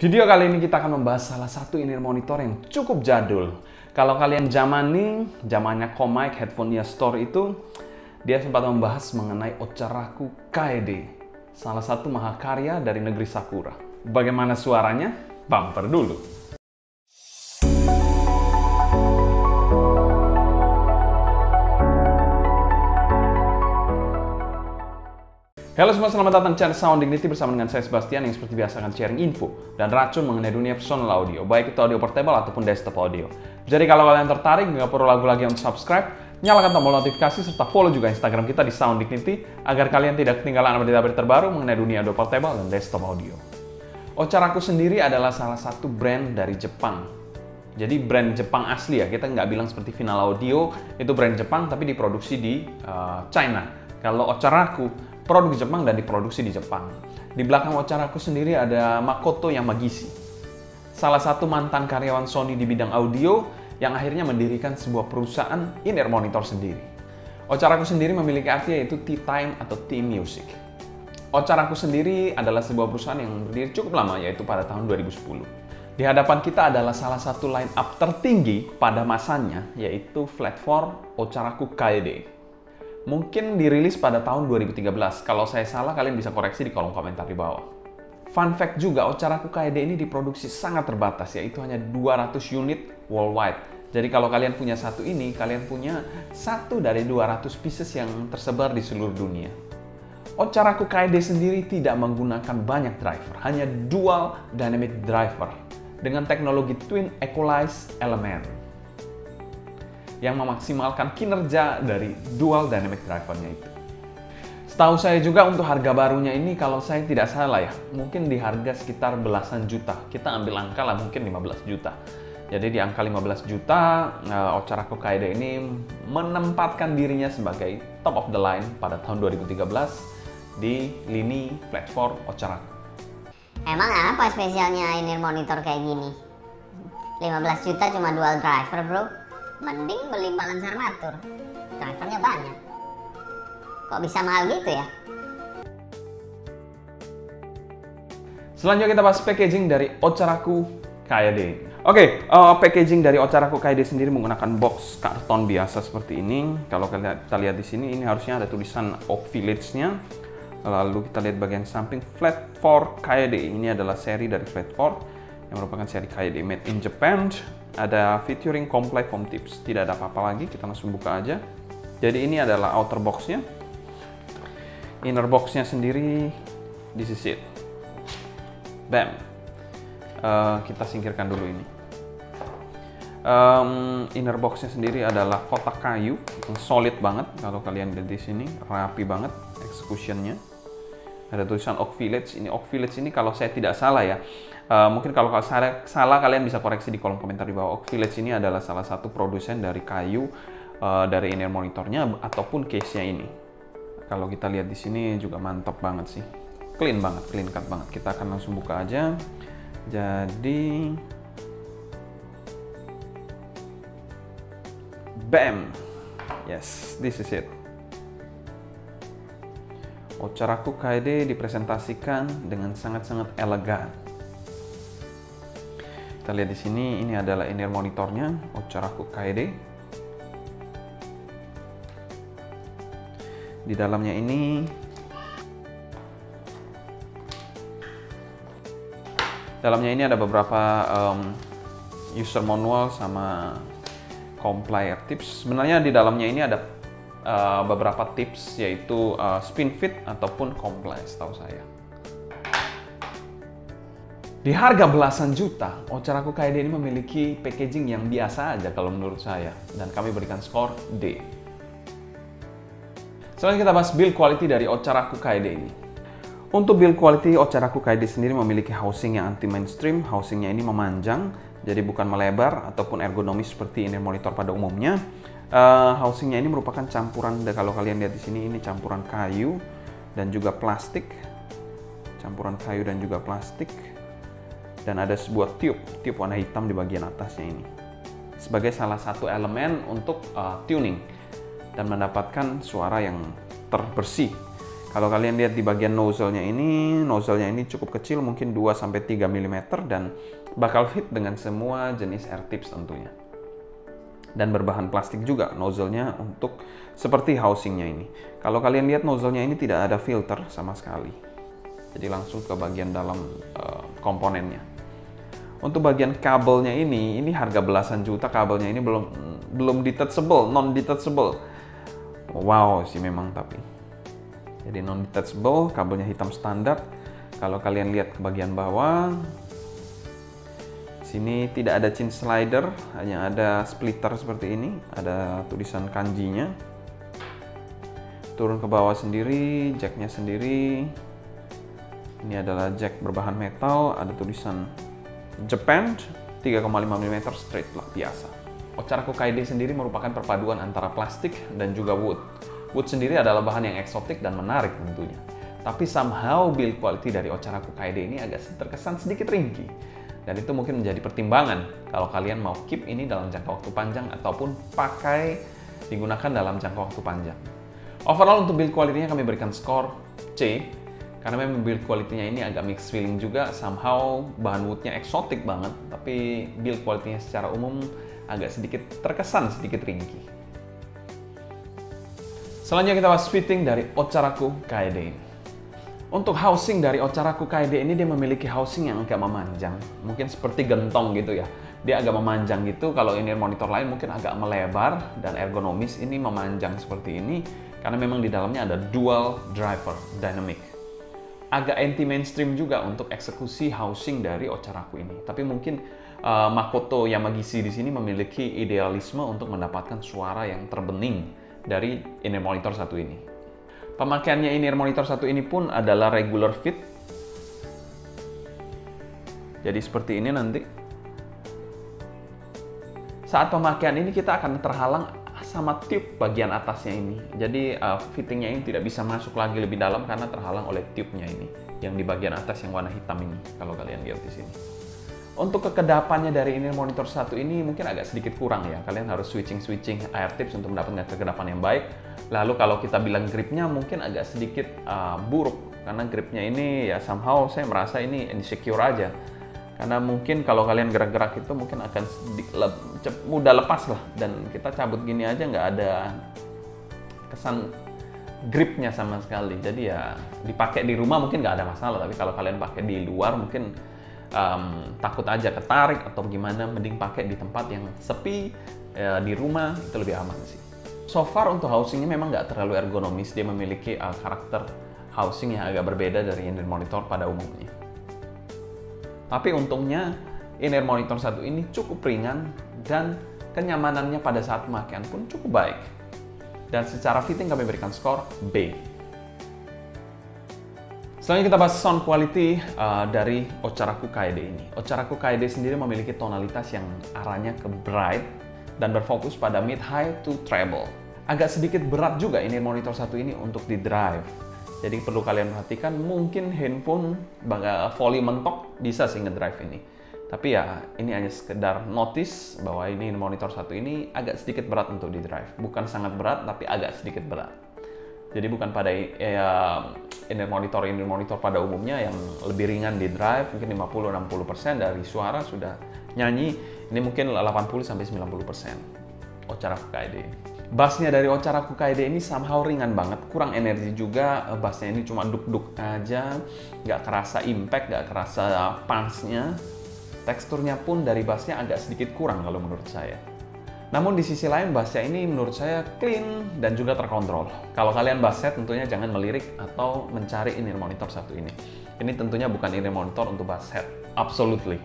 Video kali ini kita akan membahas salah satu in-ear monitor yang cukup jadul. Kalau kalian zamannya Comic Headphone Store itu, dia sempat membahas mengenai Ocharaku KED, salah satu mahakarya dari negeri Sakura. Bagaimana suaranya? Bumper dulu. Halo semua, selamat datang di channel Sound Dignity bersama dengan saya Sebastian yang seperti biasa akan sharing info dan racun mengenai dunia personal audio, baik itu audio portable ataupun desktop audio. Jadi kalau kalian tertarik, nggak perlu ragu lagi untuk subscribe, nyalakan tombol notifikasi serta follow juga Instagram kita di Sound Dignity agar kalian tidak ketinggalan update-update terbaru mengenai dunia audio portable dan desktop audio. Ocharaku sendiri adalah salah satu brand dari Jepang. Jadi brand Jepang asli ya, kita nggak bilang seperti Final Audio, itu brand Jepang tapi diproduksi di China. Kalau Ocharaku, produk Jepang dan diproduksi di Jepang. Di belakang Ocharaku sendiri ada Makoto Yamagishi, salah satu mantan karyawan Sony di bidang audio yang akhirnya mendirikan sebuah perusahaan in-ear monitor sendiri. Ocharaku sendiri memiliki arti yaitu T-Time atau T-Music. Ocharaku sendiri adalah sebuah perusahaan yang berdiri cukup lama, yaitu pada tahun 2010. Di hadapan kita adalah salah satu line up tertinggi pada masanya, yaitu Flat 4 Ocharaku KED. Mungkin dirilis pada tahun 2013. Kalau saya salah, kalian bisa koreksi di kolom komentar di bawah. Fun fact juga, Ocharaku KED ini diproduksi sangat terbatas, yaitu hanya 200 unit worldwide. Jadi kalau kalian punya satu ini, kalian punya satu dari 200 pieces yang tersebar di seluruh dunia. Ocharaku KED sendiri tidak menggunakan banyak driver, hanya dual dynamic driver dengan teknologi twin equalize element yang memaksimalkan kinerja dari dual dynamic drivernya itu. Setahu saya juga untuk harga barunya ini, kalau saya tidak salah ya, mungkin di harga sekitar belasan juta. Kita ambil angka lah, mungkin 15 juta. Jadi di angka 15 juta, Ocharaku KED ini menempatkan dirinya sebagai top of the line pada tahun 2013 di lini platform Ocharaku. Emang apa spesialnya in-ear monitor kayak gini? 15 juta cuma dual driver, bro. Mending beli balancer armatur, drivernya banyak. Kok bisa mahal gitu ya? Selanjutnya kita bahas packaging dari Ocharaku KED. Oke, packaging dari Ocharaku KED sendiri menggunakan box karton biasa seperti ini. Kalau kita lihat di sini, ini harusnya ada tulisan Oak Village-nya. Lalu kita lihat bagian samping Flat 4 KED. Ini adalah seri dari Flat 4 yang merupakan seri KED made in Japan. Ada featuring complete foam tips. Tidak ada apa-apa lagi, kita langsung buka aja. Jadi ini adalah outer box-nya. Inner box-nya sendiri, this is it. Bam. Kita singkirkan dulu ini. Inner box-nya sendiri adalah kotak kayu yang solid banget. Kalau kalian lihat di sini, rapi banget execution-nya. Ada tulisan Oak Village. Ini Oak Village ini kalau saya tidak salah ya. Mungkin kalau saya salah, kalian bisa koreksi di kolom komentar di bawah. Oak Village ini adalah salah satu produsen dari kayu dari in-ear monitornya ataupun case-nya ini. Kalau kita lihat di sini juga mantap banget sih. Clean banget, clean cut banget. Kita akan langsung buka aja. Jadi bam. Yes, this is it. Ocharaku KED dipresentasikan dengan sangat-sangat elegan. Kita lihat di sini, ini adalah in-ear monitornya Ocharaku KED. Di dalamnya ini, ada beberapa user manual sama complier tips. Sebenarnya di dalamnya ini ada beberapa tips, yaitu spin fit ataupun comply, setahu saya. Di harga belasan juta, Ocharaku KED ini memiliki packaging yang biasa aja kalau menurut saya, dan kami berikan skor D. Selanjutnya kita bahas build quality dari Ocharaku KED ini. Untuk build quality, Ocharaku KED sendiri memiliki housing yang anti-mainstream. Housingnya ini memanjang, jadi bukan melebar ataupun ergonomis seperti in-ear monitor pada umumnya. Housingnya ini merupakan campuran, kalau kalian lihat di sini, ini campuran kayu dan juga plastik. Campuran kayu dan juga plastik. Dan ada sebuah tube warna hitam di bagian atasnya ini. Sebagai salah satu elemen untuk tuning dan mendapatkan suara yang terbersih. Kalau kalian lihat di bagian nozzle-nya ini cukup kecil, mungkin 2-3 mm, dan bakal fit dengan semua jenis air tips tentunya. Dan berbahan plastik juga nozzle-nya untuk seperti housing-nya ini. Kalau kalian lihat nozzle-nya ini tidak ada filter sama sekali. Jadi langsung ke bagian dalam komponennya. Untuk bagian kabelnya ini harga belasan juta kabelnya ini belum detachable, non detachable. Wow sih memang tapi. Jadi non detachable, kabelnya hitam standar. Kalau kalian lihat ke bagian bawah, sini tidak ada chin slider, hanya ada splitter seperti ini, ada tulisan kanjinya. Turun ke bawah sendiri, jacknya sendiri. Ini adalah jack berbahan metal, ada tulisan Japan 3,5 mm straight lah biasa. Ocharaku Kaide sendiri merupakan perpaduan antara plastik dan juga wood. Wood sendiri adalah bahan yang eksotik dan menarik tentunya. Tapi somehow build quality dari Ocharaku Kaide ini agak terkesan sedikit ringkih. Dan itu mungkin menjadi pertimbangan kalau kalian mau keep ini dalam jangka waktu panjang ataupun digunakan dalam jangka waktu panjang. Overall untuk build quality-nya kami berikan skor C. Karena memang build quality-nya ini agak mixed feeling juga. Somehow bahan wood-nya eksotik banget. Tapi build quality-nya secara umum agak terkesan sedikit ringkih. Selanjutnya kita bahas fitting dari Ocharaku Kaide. Untuk housing dari Ocharaku Kaide ini dia memiliki housing yang agak memanjang. Mungkin seperti gentong gitu ya. Dia agak memanjang gitu, kalau ini monitor lain mungkin agak melebar dan ergonomis. Ini memanjang seperti ini karena memang di dalamnya ada dual driver dynamic. Agak anti-mainstream juga untuk eksekusi housing dari Ocharaku ini. Tapi mungkin Makoto Yamagishi di sini memiliki idealisme untuk mendapatkan suara yang terbening dari in-ear monitor satu ini. Pemakaiannya in-ear monitor satu ini pun adalah regular fit. Jadi seperti ini nanti. Saat pemakaian ini kita akan terhalang sama tube bagian atasnya ini. Jadi fittingnya ini tidak bisa masuk lagi lebih dalam karena terhalang oleh tube-nya ini. Yang di bagian atas yang warna hitam ini, kalau kalian lihat di sini. Untuk kekedapannya dari in-ear monitor satu ini mungkin agak sedikit kurang ya. Kalian harus switching air tips untuk mendapatkan kekedapan yang baik. Lalu kalau kita bilang gripnya mungkin agak sedikit buruk. Karena gripnya ini ya somehow saya merasa ini insecure aja. Karena mungkin kalau kalian gerak-gerak itu mungkin akan mudah lepas lah. Dan kita cabut gini aja nggak ada kesan gripnya sama sekali. Jadi ya dipakai di rumah mungkin nggak ada masalah. Tapi kalau kalian pakai di luar mungkin takut aja ketarik atau gimana, mending pakai di tempat yang sepi di rumah, itu lebih aman sih. So far untuk housingnya memang nggak terlalu ergonomis, dia memiliki karakter housing yang agak berbeda dari in-ear monitor pada umumnya. Tapi untungnya in-ear monitor satu ini cukup ringan dan kenyamanannya pada saat pemakaian pun cukup baik. Dan secara fitting kami berikan skor B. Selanjutnya kita bahas sound quality dari Ocharaku Kaide ini. Ocharaku Kaide sendiri memiliki tonalitas yang arahnya ke bright dan berfokus pada mid-high to treble. Agak sedikit berat juga ini monitor satu ini untuk di drive. Jadi perlu kalian perhatikan, mungkin handphone volume mentok bisa sih ngedrive ini. Tapi ya ini hanya sekedar notice bahwa ini monitor satu ini agak sedikit berat untuk di drive. Bukan sangat berat tapi agak sedikit berat. Jadi bukan pada in-ear monitor pada umumnya yang lebih ringan di drive, mungkin 50-60% dari suara sudah nyanyi. Ini mungkin 80-90% Ocharaku Kaide. Bassnya dari Ocharaku Kaide ini somehow ringan banget, kurang energi juga. Bassnya ini cuma duk-duk aja, nggak kerasa impact, nggak kerasa punch-nya. Teksturnya pun dari bassnya agak sedikit kurang kalau menurut saya. Namun di sisi lain bassnya ini menurut saya clean dan juga terkontrol. Kalau kalian bass set tentunya jangan melirik atau mencari in-ear monitor satu ini. Ini tentunya bukan in-ear monitor untuk bass set, absolutely.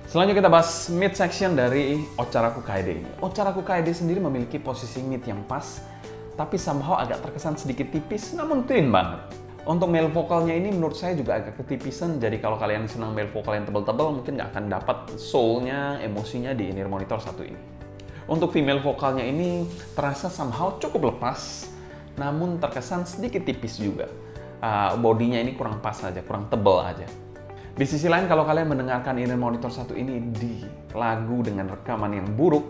Selanjutnya kita bahas mid section dari Ocharaku Kaide ini. Ocharaku Kaide sendiri memiliki posisi mid yang pas, tapi somehow agak terkesan sedikit tipis, namun clean banget. Untuk male vokalnya ini menurut saya juga agak ketipisan, jadi kalau kalian senang male vokal yang tebal-tebal mungkin nggak akan dapat soul-nya, emosinya di in-ear monitor satu ini. Untuk female vokalnya ini terasa somehow cukup lepas, namun terkesan sedikit tipis juga. Bodinya ini kurang pas aja, kurang tebal aja. Di sisi lain kalau kalian mendengarkan in-ear monitor satu ini di lagu dengan rekaman yang buruk,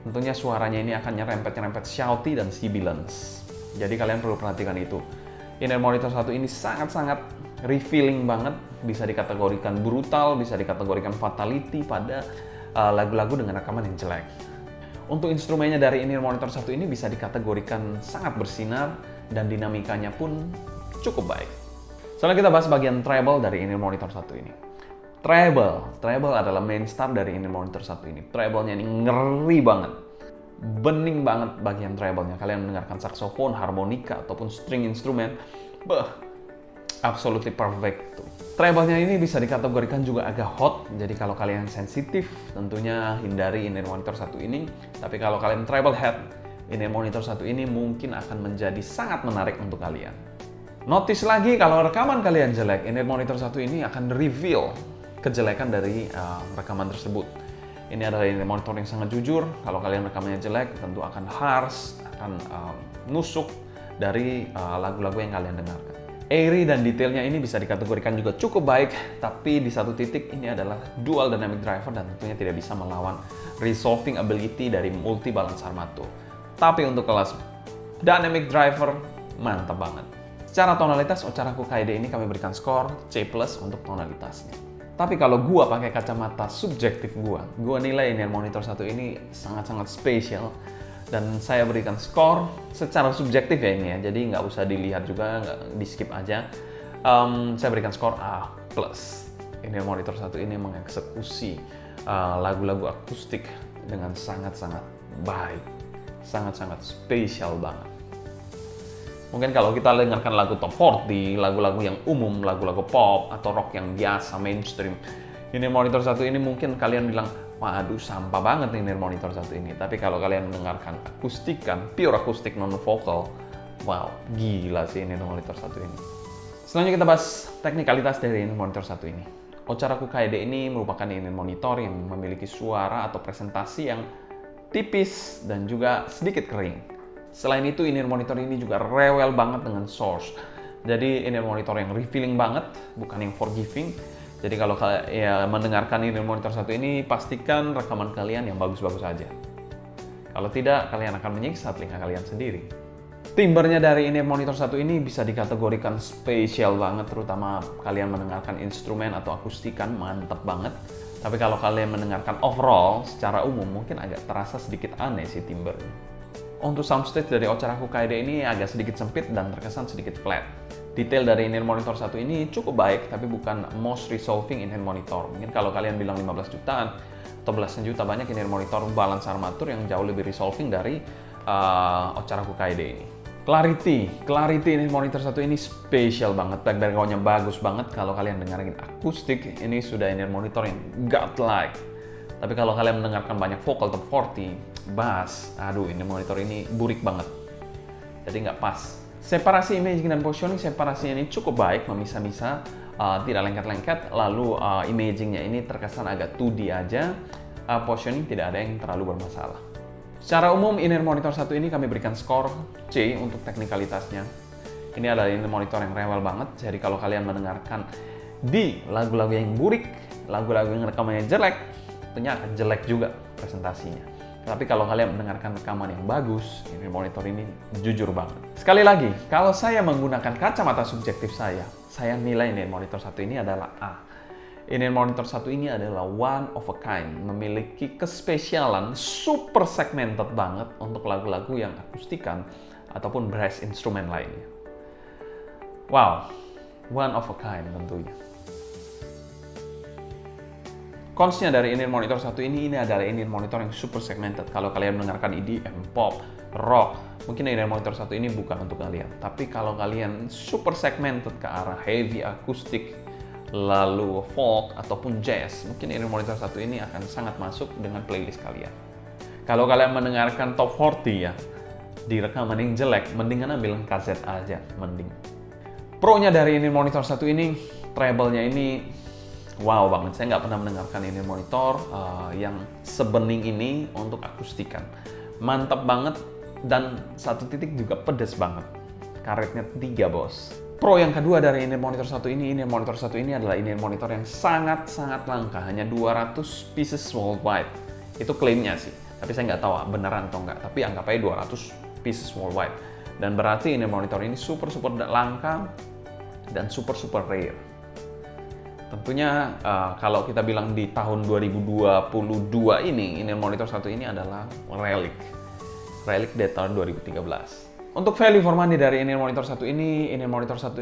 tentunya suaranya ini akan nyerempet-nyerempet shouty dan sibilance. Jadi kalian perlu perhatikan itu. In-ear monitor satu ini sangat-sangat revealing banget, bisa dikategorikan brutal, bisa dikategorikan fatality pada lagu-lagu dengan rekaman yang jelek. Untuk instrumennya dari in-ear monitor satu ini bisa dikategorikan sangat bersinar dan dinamikanya pun cukup baik. Selanjutnya kita bahas bagian treble dari in-ear monitor satu ini. Treble adalah main star dari in-ear monitor satu ini. Treble-nya ini ngeri banget. Bening banget bagian treble-nya. Kalian mendengarkan saksofon, harmonika, ataupun string instrumen, absolutely perfect tuh. Treble-nya ini bisa dikategorikan juga agak hot, jadi kalau kalian sensitif, tentunya hindari in-ear monitor satu ini. Tapi kalau kalian treble head, in-ear monitor satu ini mungkin akan menjadi sangat menarik untuk kalian. Notice lagi kalau rekaman kalian jelek, in-ear monitor satu ini akan reveal kejelekan dari rekaman tersebut. Ini adalah in-ear monitor yang sangat jujur. Kalau kalian rekamannya jelek, tentu akan harsh, akan nusuk dari lagu-lagu yang kalian dengarkan. Airy dan detailnya ini bisa dikategorikan juga cukup baik, tapi di satu titik ini adalah dual dynamic driver dan tentunya tidak bisa melawan resolving ability dari multi balance armatur. Tapi untuk kelas dynamic driver, mantap banget. Secara tonalitas, Ocharaku KD ini kami berikan skor C+ untuk tonalitasnya. Tapi kalau gua pakai kacamata subjektif gua nilai in-ear monitor satu ini sangat-sangat spesial. Dan saya berikan skor secara subjektif ya ini ya, jadi nggak usah dilihat juga, nggak di skip aja. Saya berikan skor A+. In-ear monitor satu ini mengeksekusi lagu-lagu akustik dengan sangat-sangat baik, sangat-sangat spesial banget. Mungkin kalau kita dengarkan lagu top 40, lagu-lagu yang umum, lagu-lagu pop atau rock yang biasa mainstream, in-ear monitor satu ini mungkin kalian bilang, waduh sampah banget nih in-ear monitor satu ini. Tapi kalau kalian mendengarkan akustikan, pure akustik non vokal, wow, gila sih in-ear monitor satu ini. Selanjutnya kita bahas teknikalitas dari in-ear monitor satu ini. Ocharaku KD ini merupakan in-ear monitor yang memiliki suara atau presentasi yang tipis dan juga sedikit kering. Selain itu, in-ear monitor ini juga rewel banget dengan source. Jadi in-ear monitor yang revealing banget, bukan yang forgiving. Jadi kalau kalian mendengarkan in-ear monitor satu ini, pastikan rekaman kalian yang bagus-bagus aja. Kalau tidak, kalian akan menyiksa telinga kalian sendiri. Timbernya dari in-ear monitor satu ini bisa dikategorikan spesial banget, terutama kalian mendengarkan instrumen atau akustikan, mantep banget. Tapi kalau kalian mendengarkan overall, secara umum mungkin agak terasa sedikit aneh sih timbernya. Untuk soundstage dari Ocharaku KD ini agak sedikit sempit dan terkesan sedikit flat. Detail dari in-ear monitor satu ini cukup baik, tapi bukan most resolving in-ear monitor. Mungkin kalau kalian bilang 15 jutaan atau belasan juta, banyak in-ear monitor balance armatur yang jauh lebih resolving dari Ocharaku KD ini. Clarity in-ear monitor satu ini spesial banget. Background-nya bagus banget. Kalau kalian dengerin akustik, ini sudah in-ear monitor yang godlike. Tapi kalau kalian mendengarkan banyak vokal top 40, bass, aduh ini monitor ini burik banget. Jadi nggak pas. Separasi imaging dan positioning, separasinya ini cukup baik, memisah-misah, tidak lengket-lengket. Lalu imagingnya ini terkesan agak 2D aja. Positioning tidak ada yang terlalu bermasalah. Secara umum, in-ear monitor satu ini kami berikan skor C untuk teknikalitasnya. Ini adalah in-ear monitor yang rewel banget. Jadi kalau kalian mendengarkan di lagu-lagu yang burik, lagu-lagu yang rekamannya jelek, tentunya akan jelek juga presentasinya. Tapi kalau kalian mendengarkan rekaman yang bagus, in-ear monitor ini jujur banget. Sekali lagi, kalau saya menggunakan kacamata subjektif saya nilai in-ear monitor satu ini adalah A. In-ear monitor satu ini adalah one of a kind, memiliki kespesialan super segmented banget untuk lagu-lagu yang akustikan ataupun brass instrumen lainnya. Wow, one of a kind tentunya. Cons-nya dari in-ear monitor satu ini adalah in-ear monitor yang super segmented. Kalau kalian mendengarkan EDM, pop, rock, mungkin in-ear monitor satu ini bukan untuk kalian. Tapi kalau kalian super segmented ke arah heavy akustik, lalu folk ataupun jazz, mungkin in-ear monitor satu ini akan sangat masuk dengan playlist kalian. Kalau kalian mendengarkan top 40 ya, di rekaman yang jelek, mendingan ambil kaset aja, mending. Pro-nya dari in-ear monitor satu ini, treble-nya ini wow banget. Saya nggak pernah mendengarkan in-ear monitor yang sebening ini untuk akustikan. Mantap banget dan satu titik juga pedes banget. Karetnya 3 bos. Pro yang kedua dari in-ear monitor satu ini, in-ear monitor satu ini adalah in-ear monitor yang sangat-sangat langka. Hanya 200 pieces worldwide. Itu klaimnya sih. Tapi saya nggak tahu beneran atau nggak. Tapi anggap aja 200 pieces worldwide. Dan berarti ini monitor ini super langka dan super rare. Tentunya kalau kita bilang di tahun 2022 ini monitor satu ini adalah relic dari tahun 2013. Untuk value for money dari ini monitor satu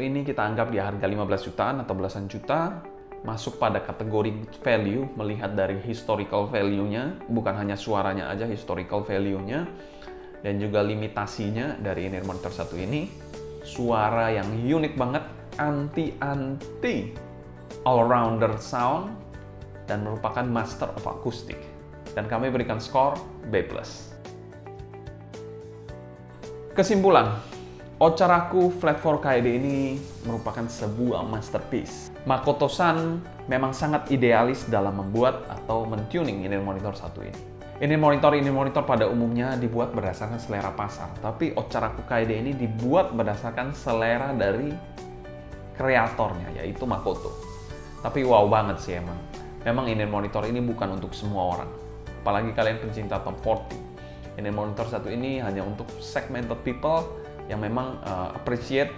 ini kita anggap di harga 15 jutaan atau belasan juta, masuk pada kategori value melihat dari historical value-nya, bukan hanya suaranya aja, historical value-nya, dan juga limitasinya dari ini monitor satu ini. Suara yang unik banget, anti all-rounder sound, dan merupakan master of acoustic. Dan kami berikan skor B+. Kesimpulan, Ocharaku Flat 4 KED ini merupakan sebuah masterpiece. Makoto-san memang sangat idealis dalam membuat atau mentuning ini monitor satu ini. Ini monitor pada umumnya dibuat berdasarkan selera pasar, tapi Ocharaku KED ini dibuat berdasarkan selera dari kreatornya, yaitu Makoto. Tapi wow banget sih emang. Memang ini monitor ini bukan untuk semua orang, apalagi kalian pencinta top 40. Ini monitor satu ini hanya untuk segmented people yang memang appreciate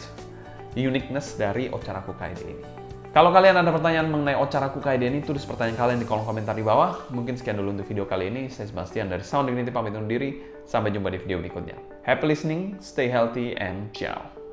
uniqueness dari Ocharaku KED ini. Kalau kalian ada pertanyaan mengenai Ocharaku KED ini, tulis pertanyaan kalian di kolom komentar di bawah. Mungkin sekian dulu untuk video kali ini. Saya Sebastian dari Sound Dignity pamit undur diri. Sampai jumpa di video berikutnya. Happy listening, stay healthy, and ciao.